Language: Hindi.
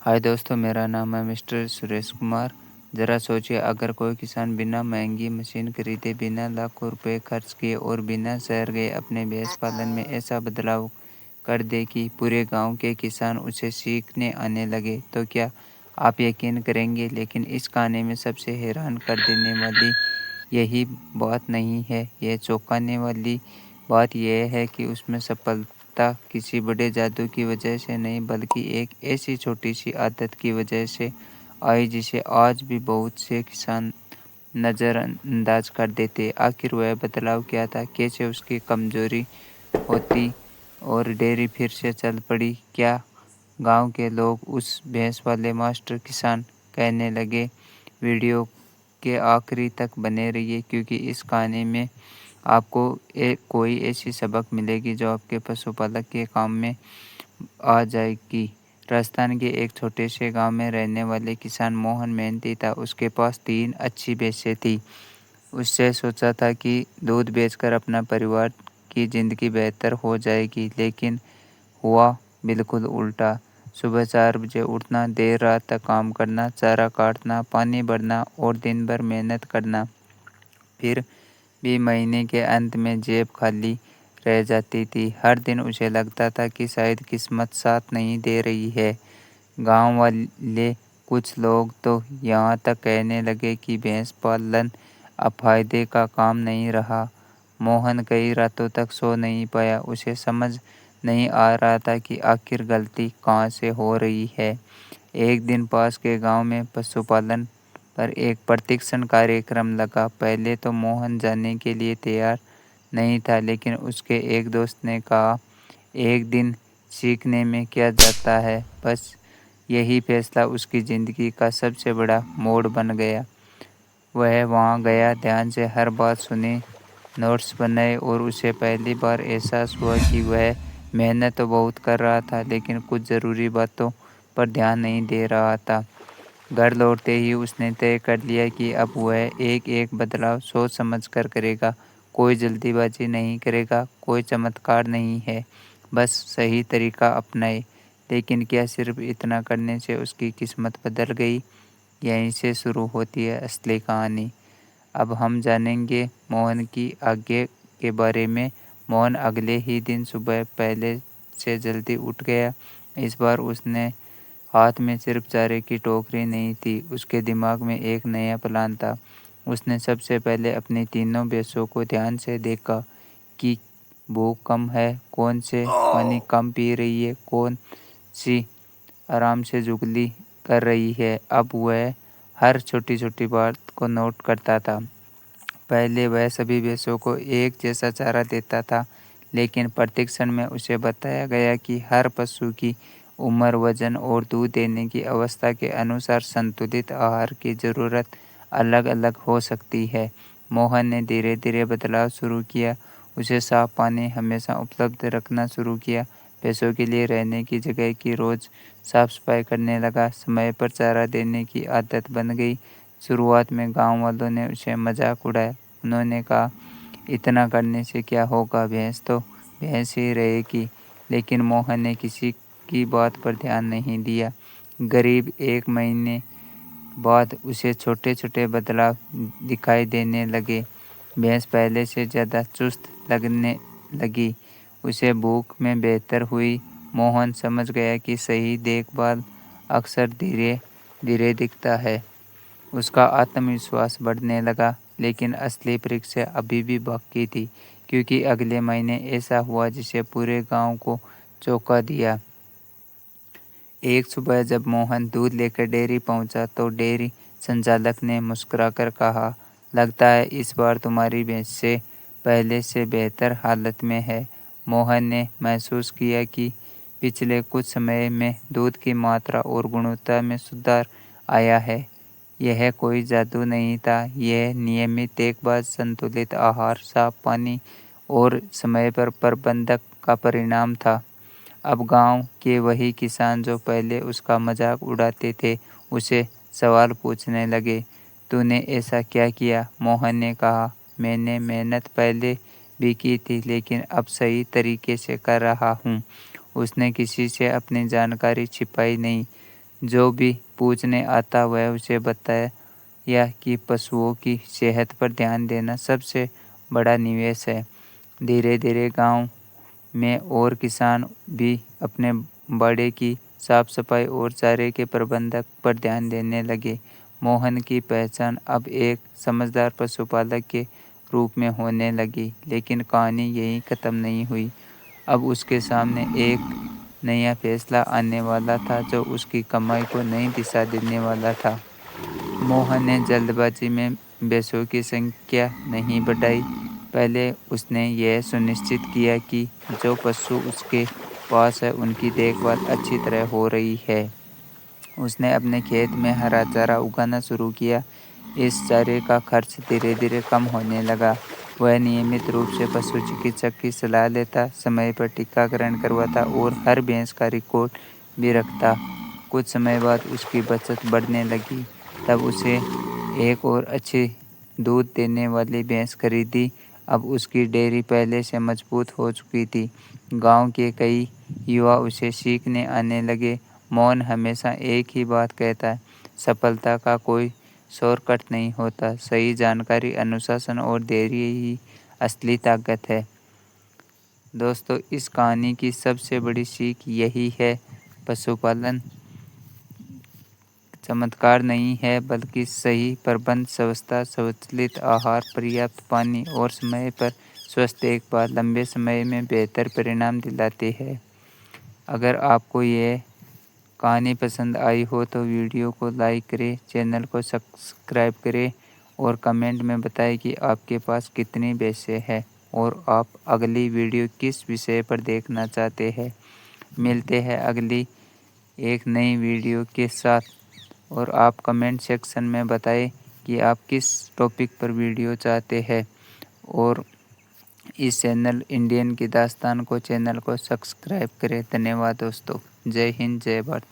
हाय दोस्तों, मेरा नाम है मिस्टर सुरेश कुमार। ज़रा सोचिए, अगर कोई किसान बिना महंगी मशीन खरीदे, बिना लाखों रुपए खर्च किए और बिना शहर गए अपने भैंस पालन में ऐसा बदलाव कर दे कि पूरे गांव के किसान उसे सीखने आने लगे, तो क्या आप यकीन करेंगे? लेकिन इस कहानी में सबसे हैरान कर देने वाली यही बात नहीं है। यह चौंकाने वाली बात यह है कि उसमें सफलता किसी बड़े जादू की वजह से नहीं, बल्कि एक ऐसी छोटी सी आदत की वजह से आई जिसे आज भी बहुत से किसान नज़रअंदाज कर देते। आखिर वह बदलाव क्या था? कैसे उसकी कमजोरी होती और डेयरी फिर से चल पड़ी? क्या गांव के लोग उस भैंस वाले मास्टर किसान कहने लगे? वीडियो के आखिरी तक बने रहिए, क्योंकि इस कहानी में आपको कोई ऐसी सबक मिलेगी जो आपके पशुपालक के काम में आ जाएगी। राजस्थान के एक छोटे से गांव में रहने वाले किसान मोहन मेहनती था। उसके पास 3 अच्छी भैंसें थी। उससे सोचा था कि दूध बेचकर अपना परिवार की ज़िंदगी बेहतर हो जाएगी, लेकिन हुआ बिल्कुल उल्टा। सुबह 4 बजे उठना, देर रात तक काम करना, चारा काटना, पानी भरना और दिन भर मेहनत करना। फिर भी महीने के अंत में जेब खाली रह जाती थी। हर दिन उसे लगता था कि शायद किस्मत साथ नहीं दे रही है। गांव वाले कुछ लोग तो यहाँ तक कहने लगे कि भैंस पालन अब फायदे का काम नहीं रहा। मोहन कई रातों तक सो नहीं पाया। उसे समझ नहीं आ रहा था कि आखिर गलती कहाँ से हो रही है। एक दिन पास के गांव में पशुपालन पर एक प्रशिक्षण कार्यक्रम लगा। पहले तो मोहन जाने के लिए तैयार नहीं था, लेकिन उसके एक दोस्त ने कहा, एक दिन सीखने में क्या जाता है। बस यही फैसला उसकी ज़िंदगी का सबसे बड़ा मोड़ बन गया। वह वहाँ गया, ध्यान से हर बात सुनी, नोट्स बनाए और उसे पहली बार एहसास हुआ कि वह मेहनत तो बहुत कर रहा था, लेकिन कुछ ज़रूरी बातों पर ध्यान नहीं दे रहा था। घर लौटते ही उसने तय कर लिया कि अब वह एक एक बदलाव सोच समझ कर करेगा। कोई जल्दीबाजी नहीं करेगा, कोई चमत्कार नहीं है, बस सही तरीका अपनाए। लेकिन क्या सिर्फ इतना करने से उसकी किस्मत बदल गई? यहीं से शुरू होती है असली कहानी। अब हम जानेंगे मोहन की आगे के बारे में। मोहन अगले ही दिन सुबह पहले से जल्दी उठ गया। इस बार उसने हाथ में सिर्फ चारे की टोकरी नहीं थी, उसके दिमाग में एक नया प्लान था। उसने सबसे पहले अपनी तीनों भैंसों को ध्यान से देखा कि भूख कम है, कौन से पानी कम पी रही है, कौन सी आराम से जुगली कर रही है। अब वह हर छोटी छोटी बात को नोट करता था। पहले वह सभी भैंसों को एक जैसा चारा देता था, लेकिन प्रशिक्षण में उसे बताया गया कि हर पशु की उम्र, वजन और दूध देने की अवस्था के अनुसार संतुलित आहार की ज़रूरत अलग-अलग हो सकती है। मोहन ने धीरे धीरे बदलाव शुरू किया। उसे साफ पानी हमेशा उपलब्ध रखना शुरू किया। भैंसों के लिए रहने की जगह की रोज़ साफ सफाई करने लगा। समय पर चारा देने की आदत बन गई। शुरुआत में गांव वालों ने उसे मजाक उड़ाया। उन्होंने कहा, इतना करने से क्या होगा, भैंस तो भैंस ही रहेगी। लेकिन मोहन ने किसी की बात पर ध्यान नहीं दिया। करीब 1 महीने बाद उसे छोटे छोटे बदलाव दिखाई देने लगे। भैंस पहले से ज़्यादा चुस्त लगने लगी। उसे भूख में बेहतर हुई। मोहन समझ गया कि सही देखभाल अक्सर धीरे धीरे दिखता है। उसका आत्मविश्वास बढ़ने लगा, लेकिन असली परीक्षा अभी भी बाकी थी, क्योंकि अगले महीने ऐसा हुआ जिसे पूरे गांव को चौंका दिया। एक सुबह जब मोहन दूध लेकर डेयरी पहुंचा, तो डेयरी संचालक ने मुस्कुराकर कहा, लगता है इस बार तुम्हारी भैंसें पहले से बेहतर हालत में है। मोहन ने महसूस किया कि पिछले कुछ समय में दूध की मात्रा और गुणवत्ता में सुधार आया है। यह कोई जादू नहीं था, यह नियमित देखभाल, संतुलित आहार, साफ पानी और समय पर प्रबंधन का परिणाम था। अब गांव के वही किसान जो पहले उसका मजाक उड़ाते थे, उसे सवाल पूछने लगे, तूने ऐसा क्या किया? मोहन ने कहा, मैंने मेहनत पहले भी की थी, लेकिन अब सही तरीके से कर रहा हूँ। उसने किसी से अपनी जानकारी छिपाई नहीं। जो भी पूछने आता वह उसे बताया कि पशुओं की सेहत पर ध्यान देना सबसे बड़ा निवेश है। धीरे धीरे गांव में और किसान भी अपने बाड़े की साफ सफाई और चारे के प्रबंधन पर ध्यान देने लगे। मोहन की पहचान अब एक समझदार पशुपालक के रूप में होने लगी। लेकिन कहानी यहीं ख़त्म नहीं हुई। अब उसके सामने एक नया फैसला आने वाला था जो उसकी कमाई को नई दिशा देने वाला था। मोहन ने जल्दबाजी में भैंसों की संख्या नहीं बढ़ाई। पहले उसने यह सुनिश्चित किया कि जो पशु उसके पास है उनकी देखभाल अच्छी तरह हो रही है। उसने अपने खेत में हरा चारा उगाना शुरू किया। इस चारे का खर्च धीरे धीरे कम होने लगा। वह नियमित रूप से पशु चिकित्सक की सलाह लेता, समय पर टीकाकरण करवाता और हर भैंस का रिकॉर्ड भी रखता। कुछ समय बाद उसकी बचत बढ़ने लगी। तब उसे एक और अच्छी दूध देने वाली भैंस खरीदी। अब उसकी डेयरी पहले से मजबूत हो चुकी थी। गांव के कई युवा उसे सीखने आने लगे। मोहन हमेशा एक ही बात कहता है, सफलता का कोई शॉर्टकट नहीं होता। सही जानकारी, अनुशासन और धैर्य ही असली ताकत है। दोस्तों, इस कहानी की सबसे बड़ी सीख यही है, पशुपालन चमत्कार नहीं है बल्कि सही प्रबंध, व्यवस्था, संतुलित आहार, पर्याप्त पानी और समय पर स्वस्थ देखभाल लंबे समय में बेहतर परिणाम दिलाते हैं। अगर आपको ये कहानी पसंद आई हो तो वीडियो को लाइक करें, चैनल को सब्सक्राइब करें और कमेंट में बताएं कि आपके पास कितनी भैंसें हैं और आप अगली वीडियो किस विषय पर देखना चाहते हैं। मिलते हैं अगली एक नई वीडियो के साथ और आप कमेंट सेक्शन में बताएं कि आप किस टॉपिक पर वीडियो चाहते हैं और इस चैनल इंडियन की दास्तान को चैनल को सब्सक्राइब करें। धन्यवाद दोस्तों। जय हिंद, जय भारत।